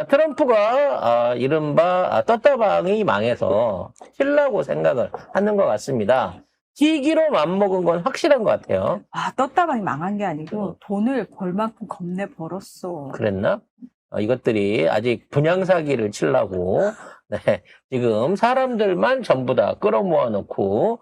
트럼프가 이른바 떴다방이 망해서 칠라고 생각을 하는 것 같습니다. 시기로 맘먹은 건 확실한 것 같아요. 떴다방이 망한 게 아니고 돈을 벌 만큼 겁내 벌었어. 그랬나? 이것들이 아직 분양사기를 치려고 네, 지금 사람들만 전부 다 끌어모아 놓고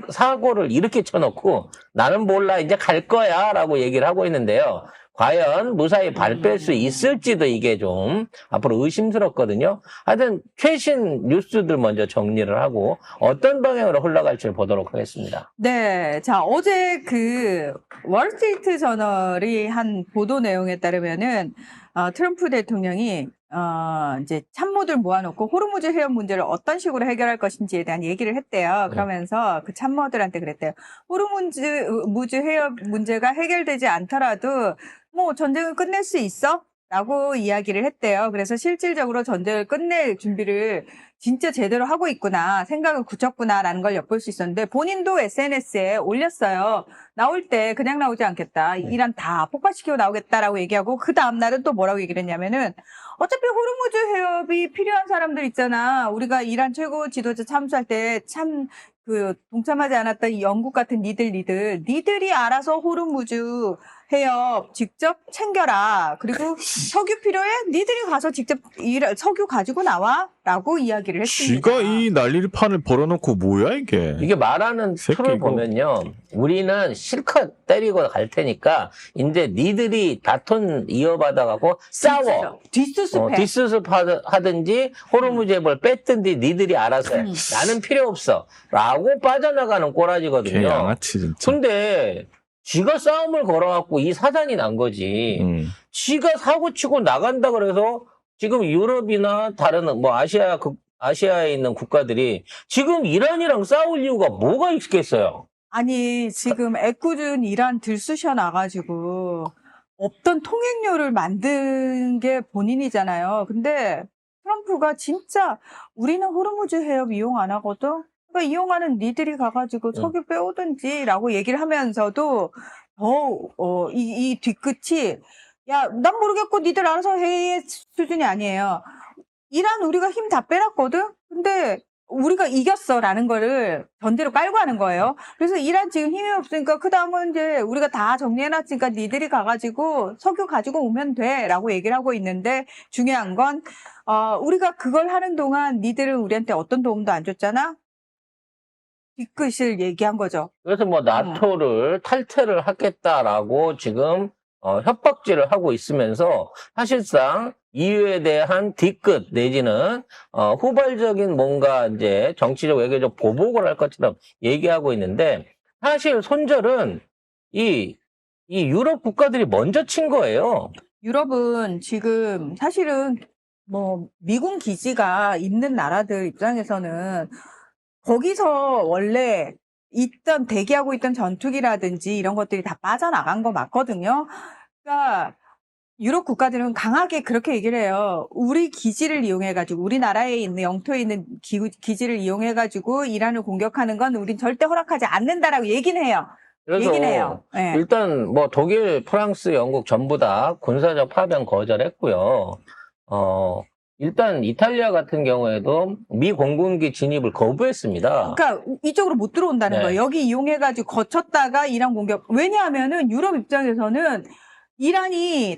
사고를 이렇게 쳐놓고 나는 몰라 이제 갈 거야 라고 얘기를 하고 있는데요. 과연 무사히 발 뺄 수 있을지도 이게 좀 앞으로 의심스럽거든요. 하여튼 최신 뉴스들 먼저 정리를 하고 어떤 방향으로 흘러갈지 보도록 하겠습니다. 네. 자, 어제 그 월스트리트 저널이 한 보도 내용에 따르면은 트럼프 대통령이 이제 참모들 모아놓고 호르무즈 해협 문제를 어떤 식으로 해결할 것인지에 대한 얘기를 했대요. 그러면서 그 참모들한테 그랬대요. 호르무즈 해협 문제가 해결되지 않더라도 뭐 전쟁을 끝낼 수 있어? 라고 이야기를 했대요. 그래서 실질적으로 전쟁을 끝낼 준비를 진짜 제대로 하고 있구나, 생각을 굳혔구나라는 걸 엿볼 수 있었는데 본인도 SNS에 올렸어요. 나올 때 그냥 나오지 않겠다. 이란 다 폭파시키고 나오겠다라고 얘기하고 그 다음날은 또 뭐라고 얘기를 했냐면은 어차피 호르무즈 해협이 필요한 사람들 있잖아. 우리가 이란 최고 지도자 참수할 때 참 동참하지 않았던 이 영국 같은 니들이 알아서 호르무즈 해협 직접 챙겨라. 그리고 석유 필요해? 니들이 가서 직접 석유 가지고 나와? 라고 이야기를 했습니다. 지가 이 난리판을 벌어놓고 뭐야 이게? 이게 말하는 틀을 보면요. 우리는 실컷 때리고 갈 테니까 이제 니들이 다툼 이어받아가고 싸워. 뒷수습 하든지 호르무즈 해협을 뺐든지 니들이 알아서 해. 나는 필요 없어. 라고 빠져나가는 꼬라지거든요. 개 양아치 진짜. 근데 지가 싸움을 걸어갖고 이 사단이 난 거지. 지가 사고치고 나간다 그래서 지금 유럽이나 다른 뭐 아시아에 있는 국가들이 지금 이란이랑 싸울 이유가 뭐가 있겠어요? 아니, 지금 애꿎은 이란 들쑤셔 나가지고 없던 통행료를 만든 게 본인이잖아요. 근데 트럼프가 진짜 우리는 호르무즈 해협 이용 안 하거든? 그러니까 이용하는 니들이 가가지고 석유 빼오든지라고 얘기를 하면서도 이 뒤끝이 야, 난 모르겠고 니들 알아서 해 수준이 아니에요. 이란 우리가 힘 다 빼놨거든? 근데 우리가 이겼어라는 거를 전제로 깔고 하는 거예요. 그래서 이란 지금 힘이 없으니까 그 다음은 이제 우리가 다 정리해놨으니까 니들이 가가지고 석유 가지고 오면 돼 라고 얘기를 하고 있는데 중요한 건 우리가 그걸 하는 동안 니들은 우리한테 어떤 도움도 안 줬잖아? 뒤끝을 얘기한 거죠. 그래서 뭐 나토를 탈퇴를 하겠다라고 지금 협박질을 하고 있으면서 사실상 EU에 대한 뒤끝 내지는 후발적인 뭔가 이제 정치적 외교적 보복을 할 것처럼 얘기하고 있는데 사실 손절은 이 유럽 국가들이 먼저 친 거예요. 유럽은 지금 사실은 뭐 미군 기지가 있는 나라들 입장에서는 거기서 원래 대기하고 있던 전투기라든지 이런 것들이 다 빠져나간 거 맞거든요. 그러니까 유럽 국가들은 강하게 그렇게 얘기를 해요. 우리 기지를 이용해가지고 우리나라에 있는 영토에 있는 기지를 이용해가지고 이란을 공격하는 건 우린 절대 허락하지 않는다라고 얘기는 해요. 그래서 네. 일단 뭐 독일, 프랑스, 영국 전부 다 군사적 파병 거절했고요. 일단 이탈리아 같은 경우에도 미 공군기 진입을 거부했습니다. 그러니까 이쪽으로 못 들어온다는 거예요. 여기 이용해가지고 거쳤다가 이란 공격. 왜냐하면은 유럽 입장에서는 이란이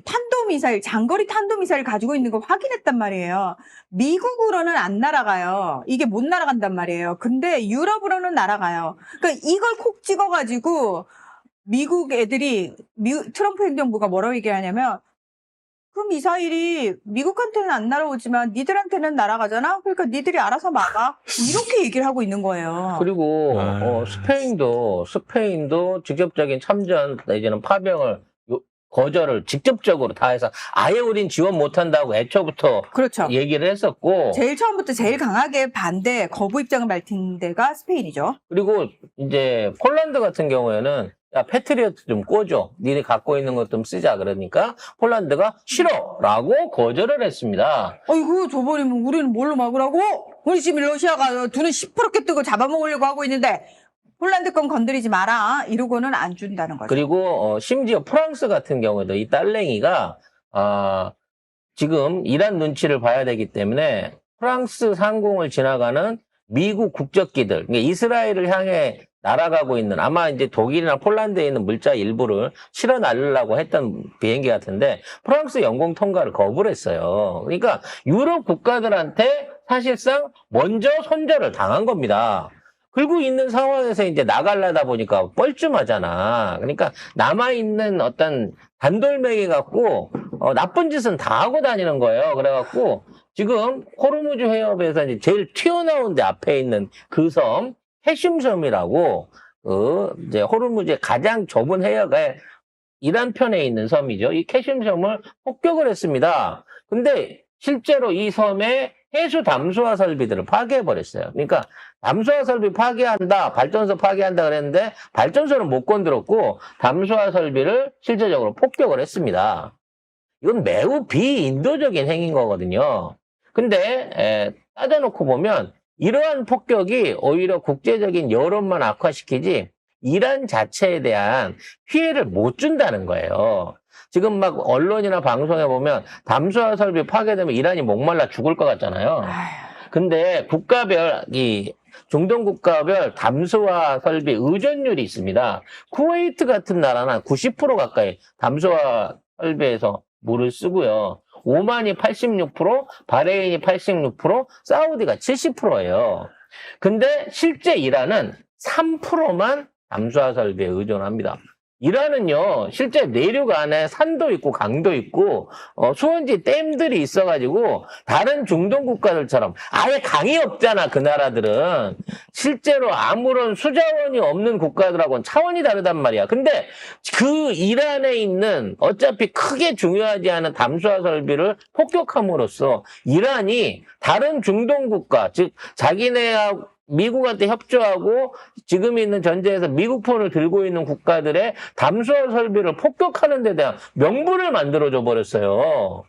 장거리 탄도미사일 가지고 있는 걸 확인했단 말이에요. 미국으로는 안 날아가요. 이게 못 날아간단 말이에요. 근데 유럽으로는 날아가요. 그러니까 이걸 콕 찍어가지고 미국 애들이 트럼프 행정부가 뭐라고 얘기하냐면 그 미사일이 미국한테는 안 날아오지만 니들한테는 날아가잖아? 그러니까 니들이 알아서 막아. 이렇게 얘기를 하고 있는 거예요. 그리고 스페인도 직접적인 참전 내지는 파병을 거절을 직접적으로 다 해서 아예 우린 지원 못한다고 애초부터 그렇죠. 얘기를 했었고 제일 처음부터 제일 강하게 거부 입장을 밝힌 데가 스페인이죠. 그리고 이제 폴란드 같은 경우에는 야 패트리어트 좀 꽂어 니네 갖고 있는 것 좀 쓰자 그러니까 폴란드가 싫어라고 거절을 했습니다. 아이고 저버리면 우리는 뭘로 막으라고? 우리 지금 러시아가 두는 시퍼렇게 뜨고 잡아먹으려고 하고 있는데 폴란드 건 건드리지 마라 이러고는 안 준다는 거죠. 그리고 심지어 프랑스 같은 경우에도 이 딸랭이가 지금 이란 눈치를 봐야 되기 때문에 프랑스 상공을 지나가는 미국 국적기들, 그러니까 이스라엘을 향해 날아가고 있는 아마 이제 독일이나 폴란드에 있는 물자 일부를 실어 날리려고 했던 비행기 같은데 프랑스 영공 통과를 거부를 했어요. 그러니까 유럽 국가들한테 사실상 먼저 손절을 당한 겁니다. 그러고 있는 상황에서 이제 나가려다 보니까 뻘쭘하잖아. 그러니까 남아있는 어떤 단돌멩이 갖고 나쁜 짓은 다 하고 다니는 거예요. 그래갖고 지금 호르무즈 해협에서 이제 제일 튀어나온 데 앞에 있는 그 섬, 해심섬이라고 이제 호르무즈의 가장 좁은 해역에 이란 편에 있는 섬이죠. 이 해심섬을 폭격을 했습니다. 근데 실제로 이 섬에 해수 담수화 설비들을 파괴해버렸어요. 그러니까 담수화 설비 파괴한다, 발전소 파괴한다 그랬는데 발전소는 못 건드렸고 담수화 설비를 실제적으로 폭격을 했습니다. 이건 매우 비인도적인 행위인 거거든요. 근데 따져놓고 보면 이러한 폭격이 오히려 국제적인 여론만 악화시키지 이란 자체에 대한 피해를 못 준다는 거예요. 지금 막 언론이나 방송에 보면 담수화 설비 파괴되면 이란이 목말라 죽을 것 같잖아요. 근데 국가별, 중동 국가별 담수화 설비 의존율이 있습니다. 쿠웨이트 같은 나라는 90% 가까이 담수화 설비에서 물을 쓰고요. 오만이 86%, 바레인이 86%, 사우디가 70%예요. 근데 실제 이란은 3%만 담수화 설비에 의존합니다. 이란은요, 실제 내륙 안에 산도 있고 강도 있고 수원지 댐들이 있어가지고 다른 중동 국가들처럼 아예 강이 없잖아. 그 나라들은 실제로 아무런 수자원이 없는 국가들하고는 차원이 다르단 말이야. 근데 그 이란에 있는 어차피 크게 중요하지 않은 담수화 설비를 폭격함으로써 이란이 다른 중동 국가, 즉 자기네하고 미국한테 협조하고 지금 있는 전제에서 미국 폰을 들고 있는 국가들의 담수화 설비를 폭격하는 데 대한 명분을 만들어줘 버렸어요.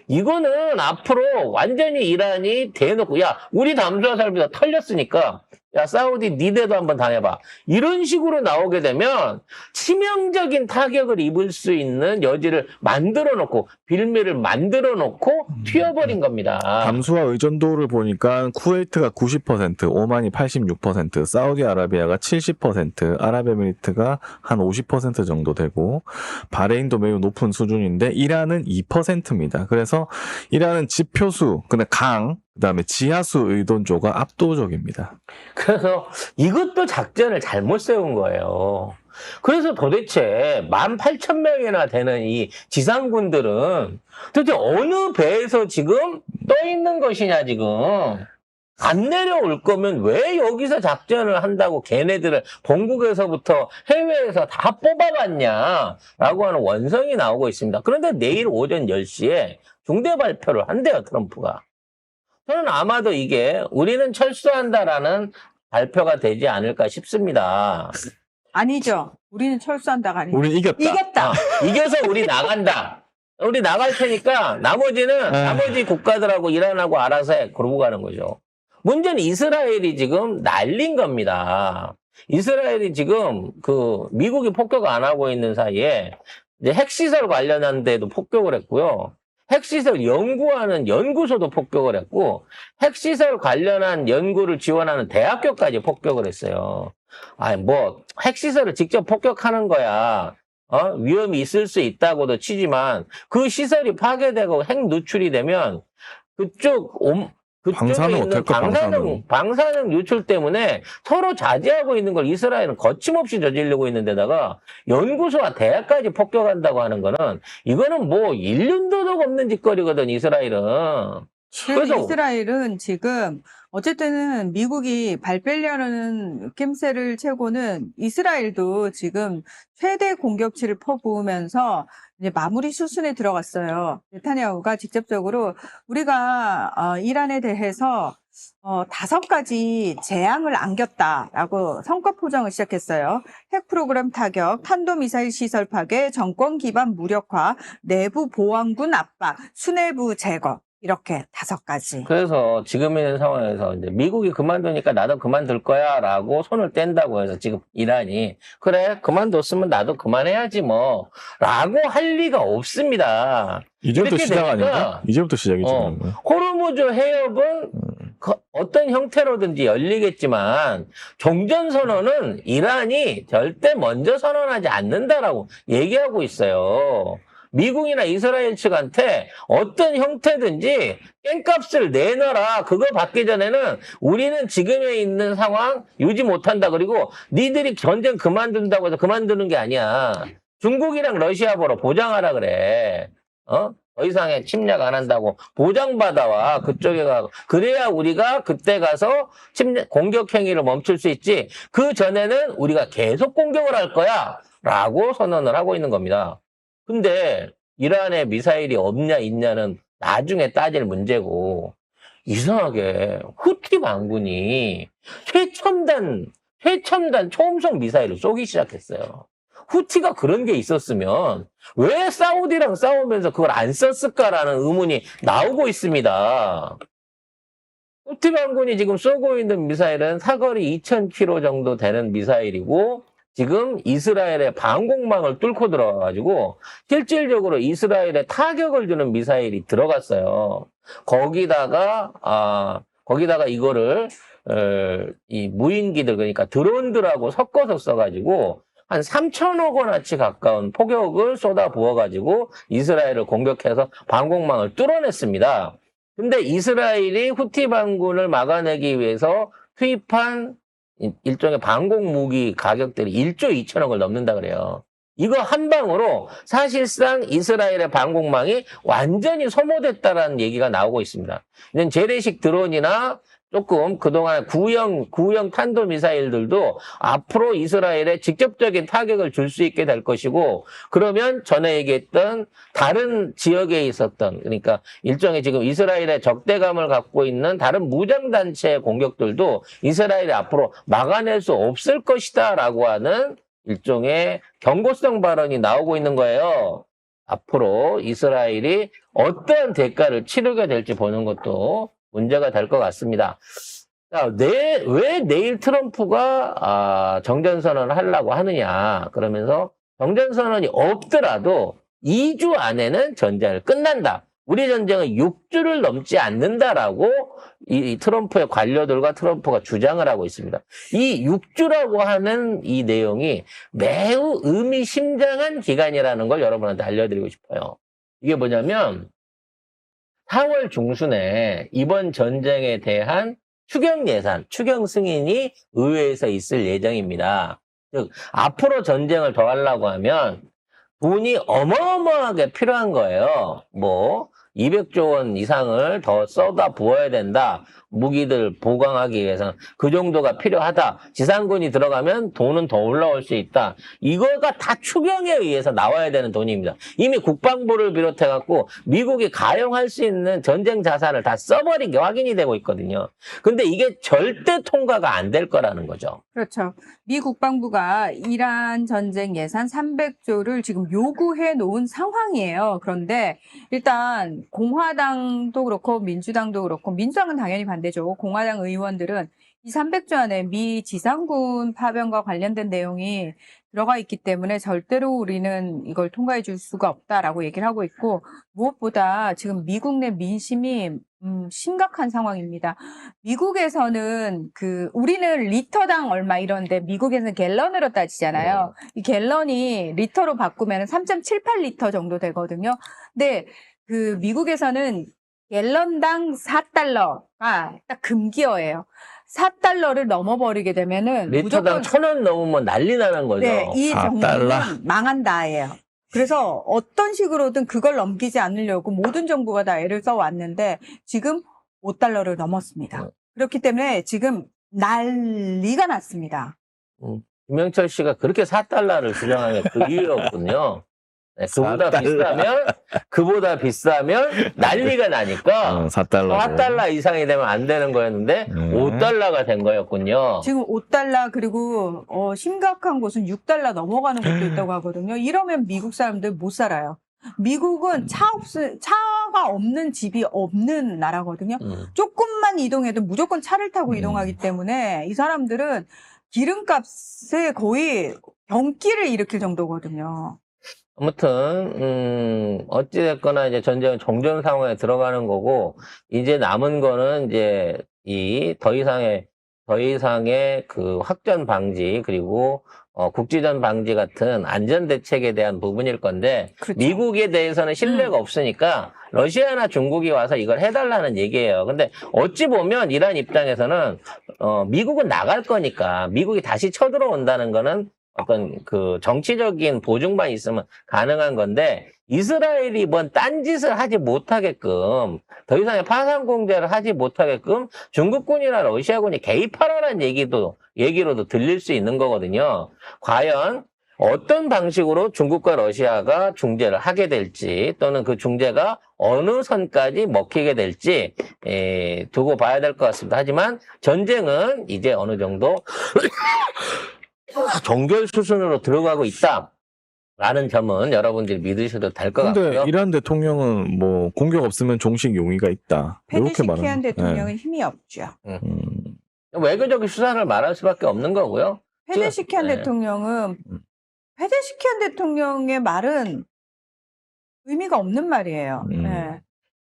이거는 앞으로 완전히 이란이 대놓고 야 우리 담수화 설비가 털렸으니까 야 사우디 니네도 한번 당해봐. 이런 식으로 나오게 되면 치명적인 타격을 입을 수 있는 여지를 만들어 놓고 빌미를 만들어 놓고 튀어버린 겁니다. 담수화 의존도를 보니까 쿠웨이트가 90%, 오만이 86%, 사우디아라비아가 70%, 아랍에미리트가 한 50% 정도 되고 바레인도 매우 높은 수준인데 이란은 2%입니다. 그래서 이란은 지표수, 그다음에 지하수 의존도가 압도적입니다. 그래서 이것도 작전을 잘못 세운 거예요. 그래서 도대체 18,000명이나 되는 이 지상군들은 도대체 어느 배에서 지금 떠 있는 것이냐, 지금. 안 내려올 거면 왜 여기서 작전을 한다고 걔네들을 본국에서부터 해외에서 다 뽑아봤냐라고 하는 원성이 나오고 있습니다. 그런데 내일 오전 10시에 중대 발표를 한대요, 트럼프가. 저는 아마도 이게 우리는 철수한다라는 발표가 되지 않을까 싶습니다. 아니죠. 우리는 철수한다가 아니죠. 우린 이겼다. 이겼다. 이겨서 우리 나간다. 우리 나갈 테니까 나머지 국가들하고 이란하고 알아서 해. 그러고 가는 거죠. 문제는 이스라엘이 지금 날린 겁니다. 이스라엘이 지금 미국이 폭격 안 하고 있는 사이에 이제 핵시설 관련한 데도 폭격을 했고요. 핵시설 연구하는 연구소도 폭격을 했고 핵시설 관련한 연구를 지원하는 대학교까지 폭격을 했어요. 핵시설을 직접 폭격하는 거야. 위험이 있을 수 있다고도 치지만 그 시설이 파괴되고 핵 누출이 되면 그쪽에 방사능 있는 어떨까, 방사능 유출 때문에 서로 자제하고 있는 걸 이스라엘은 거침없이 저지르고 있는 데다가 연구소와 대학까지 폭격한다고 하는 거는 이거는 뭐 일륜도덕 없는 짓거리거든, 이스라엘은. 그래서 이스라엘은 지금 어쨌든 미국이 발 빼려는 낌새를 채고는 이스라엘도 지금 최대 공격치를 퍼부으면서 이제 마무리 수순에 들어갔어요. 네타냐후가 직접적으로 우리가 이란에 대해서 5가지 재앙을 안겼다라고 성과 포장을 시작했어요. 핵 프로그램 타격, 탄도미사일 시설 파괴, 정권 기반 무력화, 내부 보안군 압박, 수뇌부 제거. 이렇게 5가지. 그래서 지금 있는 상황에서 이제 미국이 그만두니까 나도 그만둘 거야라고 손을 뗀다고 해서 지금 이란이 그래 그만뒀으면 나도 그만해야지 뭐라고 할 리가 없습니다. 이제부터 이렇게 시작 되니까, 아닌가? 이제부터 시작이지. 그러면. 호르무즈 해협은 어떤 형태로든지 열리겠지만 종전선언은 이란이 절대 먼저 선언하지 않는다라고 얘기하고 있어요. 미국이나 이스라엘 측한테 어떤 형태든지 깽값을 내놔라. 그거 받기 전에는 우리는 지금에 있는 상황 유지 못한다. 그리고 니들이 전쟁 그만둔다고 해서 그만두는 게 아니야. 중국이랑 러시아 보러 보장하라 그래. 더 이상의 침략 안 한다고 보장받아와 그쪽에 가고 그래야 우리가 그때 가서 공격 행위를 멈출 수 있지. 그 전에는 우리가 계속 공격을 할 거야 라고 선언을 하고 있는 겁니다. 근데 이란에 미사일이 없냐 있냐는 나중에 따질 문제고 이상하게 후티 반군이 최첨단 초음속 미사일을 쏘기 시작했어요. 후티가 그런 게 있었으면 왜 사우디랑 싸우면서 그걸 안 썼을까라는 의문이 나오고 있습니다. 후티 반군이 지금 쏘고 있는 미사일은 사거리 2000km 정도 되는 미사일이고 지금 이스라엘의 방공망을 뚫고 들어가가지고 실질적으로 이스라엘에 타격을 주는 미사일이 들어갔어요. 거기다가 이거를 이 무인기들 그러니까 드론들하고 섞어서 써가지고 한 3천억 원어치 가까운 폭격을 쏟아 부어가지고 이스라엘을 공격해서 방공망을 뚫어냈습니다. 근데 이스라엘이 후티 반군을 막아내기 위해서 투입한 일종의 방공 무기 가격들이 1조 2천억을 넘는다 그래요. 이거 한 방으로 사실상 이스라엘의 방공망이 완전히 소모됐다라는 얘기가 나오고 있습니다. 이런 재래식 드론이나 조금 그동안 구형 탄도미사일들도 앞으로 이스라엘에 직접적인 타격을 줄 수 있게 될 것이고 그러면 전에 얘기했던 다른 지역에 있었던 그러니까 일종의 지금 이스라엘의 적대감을 갖고 있는 다른 무장단체의 공격들도 이스라엘이 앞으로 막아낼 수 없을 것이다 라고 하는 일종의 경고성 발언이 나오고 있는 거예요. 앞으로 이스라엘이 어떤 대가를 치르게 될지 보는 것도 문제가 될 것 같습니다. 자, 왜 내일 트럼프가 정전선언을 하려고 하느냐 그러면서 정전선언이 없더라도 2주 안에는 전쟁을 끝난다. 우리 전쟁은 6주를 넘지 않는다라고 이 트럼프의 관료들과 트럼프가 주장을 하고 있습니다. 이 6주라고 하는 이 내용이 매우 의미심장한 기간이라는 걸 여러분한테 알려드리고 싶어요. 이게 뭐냐면 4월 중순에 이번 전쟁에 대한 추경 예산, 추경 승인이 의회에서 있을 예정입니다. 즉 앞으로 전쟁을 더 하려고 하면 돈이 어마어마하게 필요한 거예요. 200조 원 이상을 더 쏟아 부어야 된다. 무기들 보강하기 위해서는 그 정도가 필요하다. 지상군이 들어가면 돈은 더 올라올 수 있다. 이거가 다 추경에 의해서 나와야 되는 돈입니다. 이미 국방부를 비롯해갖고 미국이 가용할 수 있는 전쟁 자산을 다 써버린 게 확인이 되고 있거든요. 근데 이게 절대 통과가 안 될 거라는 거죠. 그렇죠. 미 국방부가 이란 전쟁 예산 300조를 지금 요구해 놓은 상황이에요. 그런데 일단 공화당도 그렇고 민주당도 그렇고 민주당은 당연히 반대죠. 공화당 의원들은 이 300조 안에 미 지상군 파병과 관련된 내용이 들어가 있기 때문에 절대로 우리는 이걸 통과해 줄 수가 없다라고 얘기를 하고 있고 무엇보다 지금 미국 내 민심이 심각한 상황입니다. 미국에서는 우리는 리터당 얼마 이런데 미국에서는 갤런으로 따지잖아요. 이 갤런이 리터로 바꾸면 3.78리터 정도 되거든요. 근데 미국에서는 갤런당 4달러가 딱 금기어예요. 4달러를 넘어버리게 되면은 리터당 무조건 1,000원 넘으면 난리 나는 거죠. 네, 이 4달러. 정부는 망한다예요. 그래서 어떤 식으로든 그걸 넘기지 않으려고 모든 정부가 다 애를 써왔는데 지금 5달러를 넘었습니다. 그렇기 때문에 지금 난리가 났습니다. 김영철 씨가 그렇게 4달러를 주장하는 그 이유였군요. 네, 그보다 비싸면 난리가 나니까 4달러. 4달러 이상이 되면 안 되는 거였는데 5달러가 된 거였군요. 지금 5달러 그리고 심각한 곳은 6달러 넘어가는 곳도 있다고 하거든요. 이러면 미국 사람들 못 살아요. 미국은 차가 없는 집이 없는 나라거든요. 음. 조금만 이동해도 무조건 차를 타고 이동하기 때문에 이 사람들은 기름값에 거의 경기를 일으킬 정도거든요. 아무튼 어찌됐거나 이제 전쟁은 종전 상황에 들어가는 거고, 이제 남은 거는 이제 더 이상의 그 확전 방지, 그리고 국지전 방지 같은 안전 대책에 대한 부분일 건데, 그렇죠. 미국에 대해서는 신뢰가 없으니까 러시아나 중국이 와서 이걸 해달라는 얘기예요. 근데 어찌 보면 이란 입장에서는 미국은 나갈 거니까 미국이 다시 쳐들어온다는 거는 어떤 그 정치적인 보증만 있으면 가능한 건데, 이스라엘이 뭔 딴짓을 하지 못하게끔, 더 이상의 파상 공제를 하지 못하게끔 중국군이나 러시아군이 개입하라는 얘기로도 들릴 수 있는 거거든요. 과연 어떤 방식으로 중국과 러시아가 중재를 하게 될지, 또는 그 중재가 어느 선까지 먹히게 될지 두고 봐야 될 것 같습니다. 하지만 전쟁은 이제 어느 정도 종결 수순으로 들어가고 있다라는 점은 여러분들이 믿으셔도 될 것 근데 같고요. 이란 대통령은 뭐 공격 없으면 종식 용의가 있다. 이렇게 페제시키안 말하는. 대통령은 힘이 없죠. 외교적인 수단을 말할 수밖에 없는 거고요. 페제시키안 네. 대통령은 페제시키안 대통령의 말은 의미가 없는 말이에요. 네.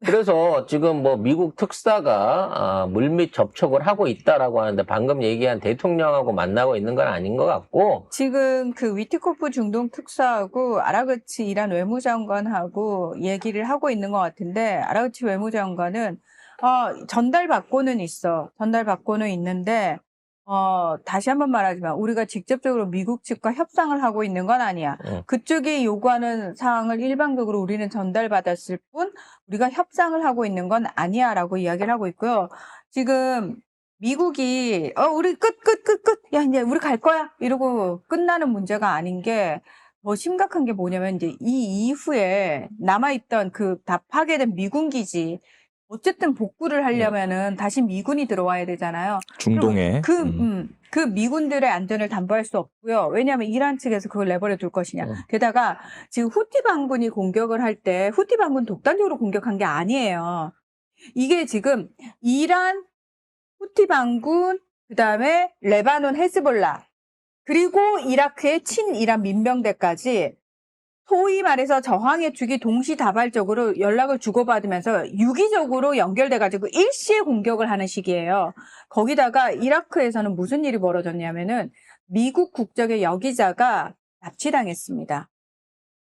그래서 지금 뭐 미국 특사가 물밑 접촉을 하고 있다라고 하는데, 방금 얘기한 대통령하고 만나고 있는 건 아닌 것 같고, 지금 그 위트코프 중동 특사하고 아라그치 이란 외무장관하고 얘기를 하고 있는 것 같은데, 아라그치 외무장관은 전달받고는 있는데 다시 한번 말하지만 우리가 직접적으로 미국 측과 협상을 하고 있는 건 아니야. 그쪽이 요구하는 사항을 일방적으로 우리는 전달받았을 뿐 우리가 협상을 하고 있는 건 아니야 라고 이야기를 하고 있고요. 지금 미국이 우리 끝. 야, 이제 우리 갈 거야. 이러고 끝나는 문제가 아닌 게, 더 심각한 게 뭐냐면 이제 이 이후에 남아있던 그 다 파괴된 미군 기지, 어쨌든 복구를 하려면은 다시 미군이 들어와야 되잖아요. 중동에. 그 미군들의 안전을 담보할 수 없고요. 왜냐하면 이란 측에서 그걸 내버려 둘 것이냐. 게다가 지금 후티 반군이 공격을 할 때 후티 반군 독단적으로 공격한 게 아니에요. 이게 지금 이란, 후티 반군, 그다음에 레바논 헤즈볼라, 그리고 이라크의 친이란 민병대까지 소위 말해서 저항의 축이 동시다발적으로 연락을 주고받으면서 유기적으로 연결돼가지고 일시에 공격을 하는 시기예요. 거기다가 이라크에서는 무슨 일이 벌어졌냐면은 미국 국적의 여기자가 납치당했습니다.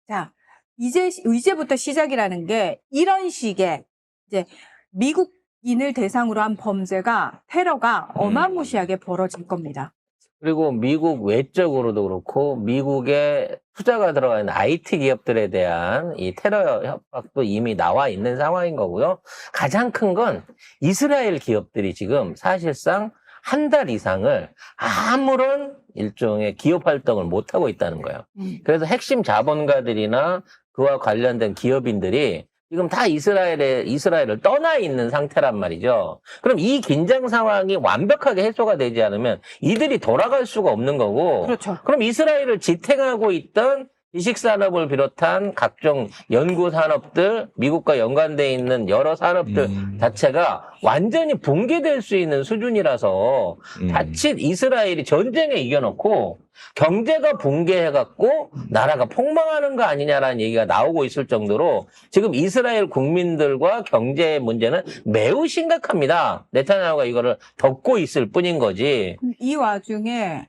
자, 이제부터 시작이라는 게, 이런 식의 이제 미국인을 대상으로 한 범죄가, 테러가 어마무시하게 벌어질 겁니다. 그리고 미국 외적으로도 그렇고 미국에 투자가 들어가 있는 IT 기업들에 대한 이 테러 협박도 이미 나와 있는 상황인 거고요. 가장 큰 건 이스라엘 기업들이 지금 사실상 한 달 이상을 아무런 일종의 기업 활동을 못 하고 있다는 거예요. 그래서 핵심 자본가들이나 그와 관련된 기업인들이 지금 다 이스라엘을 떠나 있는 상태란 말이죠. 그럼 이 긴장 상황이 완벽하게 해소가 되지 않으면 이들이 돌아갈 수가 없는 거고, 그렇죠. 그럼 이스라엘을 지탱하고 있던 지식산업을 비롯한 각종 연구산업들, 미국과 연관되어 있는 여러 산업들 자체가 완전히 붕괴될 수 있는 수준이라서 자칫 이스라엘이 전쟁에 이겨놓고 경제가 붕괴해갖고 나라가 폭망하는 거 아니냐라는 얘기가 나오고 있을 정도로 지금 이스라엘 국민들과 경제 문제는 매우 심각합니다. 네타냐후가 이거를 덮고 있을 뿐인 거지. 이 와중에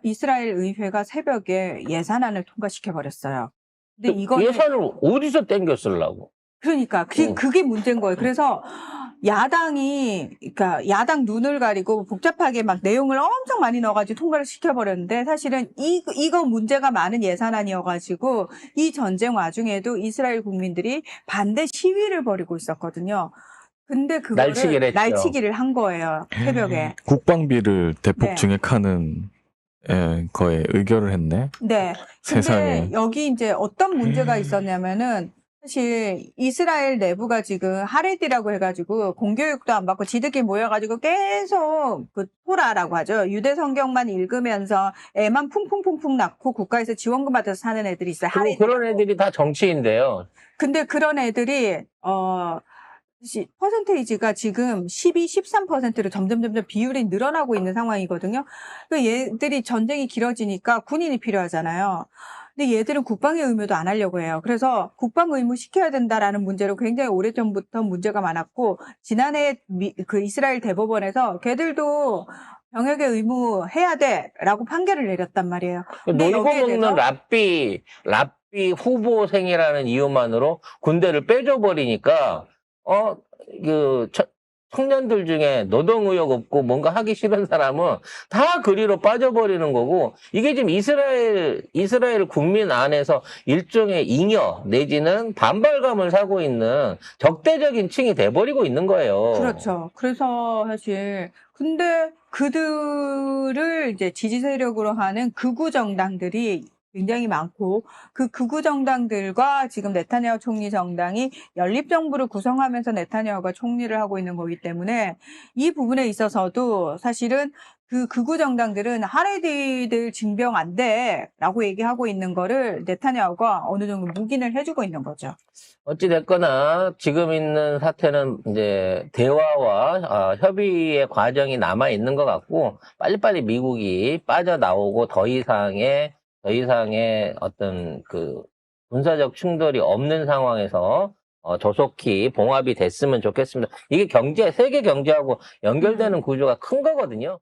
이스라엘 의회가 새벽에 예산안을 통과시켜버렸어요. 근데 이거는 예산을 어디서 땡겨 쓰려고? 그러니까 그게 문제인 거예요. 그래서 그러니까 야당 눈을 가리고 복잡하게 막 내용을 엄청 많이 넣어가지고 통과를 시켜버렸는데, 사실은 이거 문제가 많은 예산안이어가지고 이 전쟁 와중에도 이스라엘 국민들이 반대 시위를 벌이고 있었거든요. 근데 그거를 날치기를 한 거예요, 새벽에. 국방비를 대폭 네. 증액하는 거에 의결을 했네. 네. 세상에. 근데 여기 이제 어떤 문제가 있었냐면은, 사실 이스라엘 내부가 지금 하레디라고 해가지고 공교육도 안 받고 지들끼리 모여가지고 계속 그 토라라고 하죠. 유대 성경만 읽으면서 애만 풍풍풍풍 낳고 국가에서 지원금 받아서 사는 애들이 있어요. 그리고 그런 애들이 다 정치인데요. 근데 그런 애들이 퍼센테이지가 지금 12, 13%로 점점 비율이 늘어나고 있는 상황이거든요. 그 얘들이 전쟁이 길어지니까 군인이 필요하잖아요. 근데 얘들은 국방의 의무도 안 하려고 해요. 그래서 국방 의무 시켜야 된다라는 문제로 굉장히 오래전부터 문제가 많았고, 지난해 그 이스라엘 대법원에서 걔들도 병역의 의무 해야 돼라고 판결을 내렸단 말이에요. 근데 놀고 여기에 먹는 대해서 랍비 후보생이라는 이유만으로 군대를 빼줘버리니까, 청년들 중에 노동 의욕 없고 뭔가 하기 싫은 사람은 다 그리로 빠져버리는 거고, 이게 지금 이스라엘 국민 안에서 일종의 잉여 내지는 반발감을 사고 있는 적대적인 층이 돼버리고 있는 거예요. 그렇죠. 그래서 사실 근데 그들을 이제 지지 세력으로 하는 극우 정당들이 굉장히 많고, 그 극우 정당들과 지금 네타냐후 총리 정당이 연립정부를 구성하면서 네타냐후가 총리를 하고 있는 거기 때문에 이 부분에 있어서도 사실은 그 극우 정당들은 하레디들 징병 안 돼라고 얘기하고 있는 거를 네타냐후가 어느 정도 묵인을 해주고 있는 거죠. 어찌됐거나 지금 있는 사태는 이제 대화와 협의의 과정이 남아 있는 것 같고, 빨리빨리 미국이 빠져나오고 더 이상의 어떤 그 군사적 충돌이 없는 상황에서 조속히 봉합이 됐으면 좋겠습니다. 이게 세계 경제하고 연결되는 구조가 큰 거거든요.